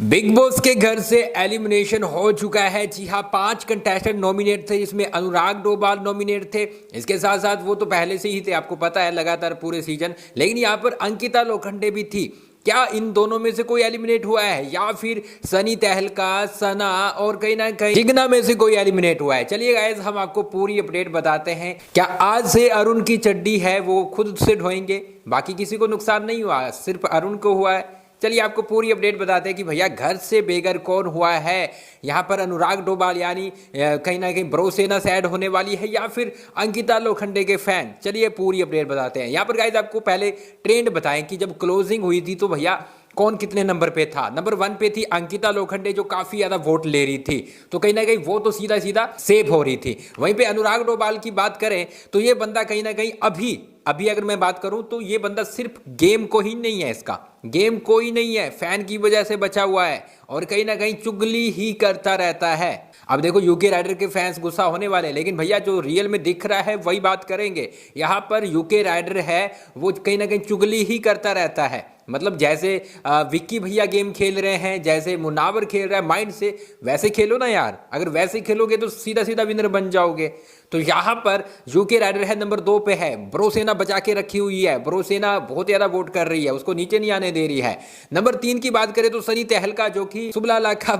Big boss के घर से एलिमिनेशन हो चुका है। जी हाँ, 5 कंटेस्टेंट नॉमिनेट थे, जिसमें अनुराग डोभाल नॉमिनेट थे। इसके साथ साथ वो तो पहले से ही थे, आपको पता है, लगातार पूरे सीजन। लेकिन यहाँ पर अंकिता लोखंडे भी थी। क्या इन दोनों में से कोई एलिमिनेट हुआ है, या फिर सनी तहलका, सना और कहीं ना कहीं जिग्ना में से कोई एलिमिनेट हुआ है? चलिए गाइस, हम आपको पूरी अपडेट बताते हैं। क्या आज से अरुण की चड्डी है वो खुद से ढोएंगे? बाकी किसी को नुकसान नहीं हुआ, सिर्फ अरुण को हुआ है। चलिए आपको पूरी अपडेट बताते हैं कि भैया घर से बेघर कौन हुआ है। यहाँ पर अनुराग डोभाल यानी कहीं ना कहीं ब्रोसेना से ऐड होने वाली है, या फिर अंकिता लोखंडे के फैन? चलिए पूरी अपडेट बताते हैं। यहाँ पर गाइस आपको पहले ट्रेंड बताएं कि जब क्लोजिंग हुई थी तो भैया कौन कितने नंबर पे था। नंबर 1 पे थी अंकिता लोखंडे, जो काफी ज्यादा वोट ले रही थी, तो कहीं ना कहीं वो तो सीधा सीधा सेव हो रही थी। वहीं पे अनुराग डोभाल की बात करें तो ये बंदा कहीं ना कहीं अभी अगर मैं बात करूं तो ये बंदा सिर्फ गेम को ही नहीं है, इसका गेम कोई नहीं है, फैन की वजह से बचा हुआ है और कहीं ना कहीं चुगली ही करता रहता है। अब देखो, यूके राइडर के फैंस गुस्सा होने वाले, लेकिन भैया जो रियल में दिख रहा है वही बात करेंगे। यहाँ पर यूके राइडर है वो कहीं ना कहीं चुगली ही करता रहता है। मतलब जैसे विक्की भैया गेम खेल रहे हैं, जैसे मुनावर खेल रहा है माइंड से, वैसे खेलो ना यार। अगर वैसे खेलोगे तो सीधा सीधा विनर बन जाओगे। तो यहाँ पर यूके राइडर है, नंबर 2 पे है। ब्रोसेना बचा के रखी हुई है, ब्रोसेना बहुत ज्यादा वोट कर रही है, उसको नीचे नहीं आने दे रही है। नंबर 3 की बात करें तो सनी तहलका, जो कि सुबला ला का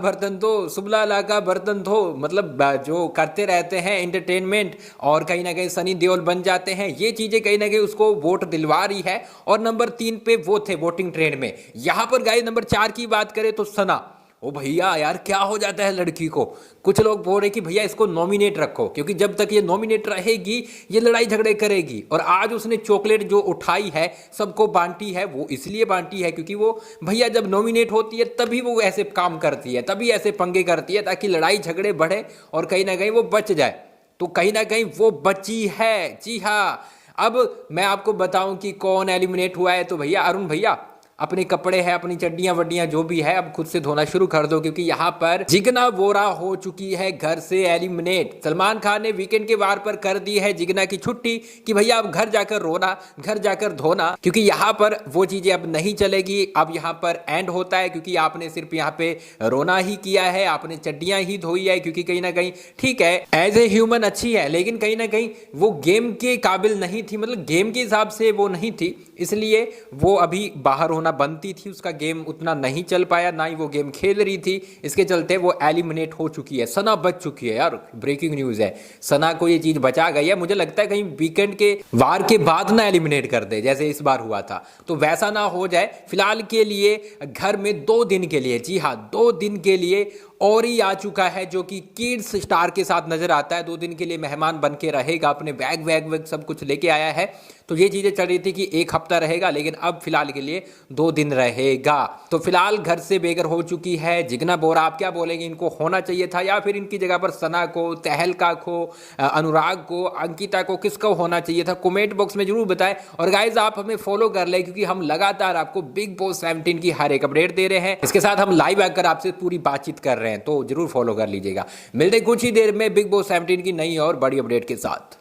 बर्तन धो मतलब जो करते रहते हैं एंटरटेनमेंट, और कहीं ना कहीं सनी देओल बन जाते हैं। ये चीजें कहीं ना कहीं उसको वोट दिलवा रही है। और नंबर 3 पे वो थे वोटिंग ट्रेंड में। यहां पर गाइस नंबर 4 की बात करें तो सना। ओ भैया यार, क्या हो जाता है लड़की को? कुछ लोग बोल रहे कि भैया इसको नॉमिनेट रखो, क्योंकि जब तक ये नॉमिनेट रहेगी ये लड़ाई झगड़े करेगी। और आज उसने चॉकलेट जो उठाई है, सबको बांटी है। वो इसलिए बांटी है क्योंकि वो भैया जब नॉमिनेट होती है तभी वो ऐसे काम करती है, तभी ऐसे पंगे करती है, ताकि लड़ाई झगड़े बढ़े और कहीं ना कहीं वो बच जाए। तो कहीं ना कहीं वो बची है। जी हाँ, अब मैं आपको बताऊं कि कौन एलिमिनेट हुआ है। तो भैया अरुण भैया, अपने कपड़े हैं, अपनी चड्डियां वड्डियां जो भी है, अब खुद से धोना शुरू कर दो, क्योंकि यहाँ पर जिग्ना बोरा हो चुकी है घर से एलिमिनेट। सलमान खान ने वीकेंड के वार पर कर दी है जिग्ना की छुट्टी कि भैया अब घर जाकर रोना, घर जाकर धोना, क्योंकि यहाँ पर वो चीजें अब नहीं चलेगी। अब यहाँ पर एंड होता है, क्योंकि आपने सिर्फ यहाँ पे रोना ही किया है, आपने चड्डियां ही धोई है। क्योंकि कहीं ना कहीं ठीक है, एज ए ह्यूमन अच्छी है, लेकिन कहीं ना कहीं वो गेम के काबिल नहीं थी, मतलब गेम के हिसाब से वो नहीं थी, इसलिए वो अभी बाहर होना बनती थी। उसका गेम उतना नहीं चल पाया, ना ही वो गेम खेल रही थी, इसके चलते वो एलिमिनेट हो चुकी है। सना बच चुकी है यार, ब्रेकिंग न्यूज है, सना को ये चीज बचा गई है। मुझे लगता है कहीं वीकेंड के वार के बाद ना एलिमिनेट कर दे, जैसे इस बार हुआ था, तो वैसा ना हो जाए। फिलहाल के लिए घर में 2 दिन के लिए, जी हाँ 2 दिन के लिए औरी आ चुका है, जो कि किड्स स्टार के साथ नजर आता है। 2 दिन के लिए मेहमान बन के रहेगा, अपने बैग वैग सब कुछ लेके आया है। तो ये चीजें चल रही थी कि 1 हफ्ता रहेगा, लेकिन अब फिलहाल के लिए 2 दिन रहेगा। तो फिलहाल घर से बेघर हो चुकी है जिग्ना बोरा। आप क्या बोलेंगे, इनको होना चाहिए था, या फिर इनकी जगह पर सना को, तहलका को, अनुराग को, अंकिता को, किसको होना चाहिए था? कमेंट बॉक्स में जरूर बताएं। और गाइज आप हमें फॉलो कर ले, क्योंकि हम लगातार आपको बिग बॉस 17 की हर एक अपडेट दे रहे हैं। इसके साथ हम लाइव आकर आपसे पूरी बातचीत कर रहे हैं, तो जरूर फॉलो कर लीजिएगा। मिलते कुछ ही देर में बिग बॉस 17 की नई और बड़ी अपडेट के साथ।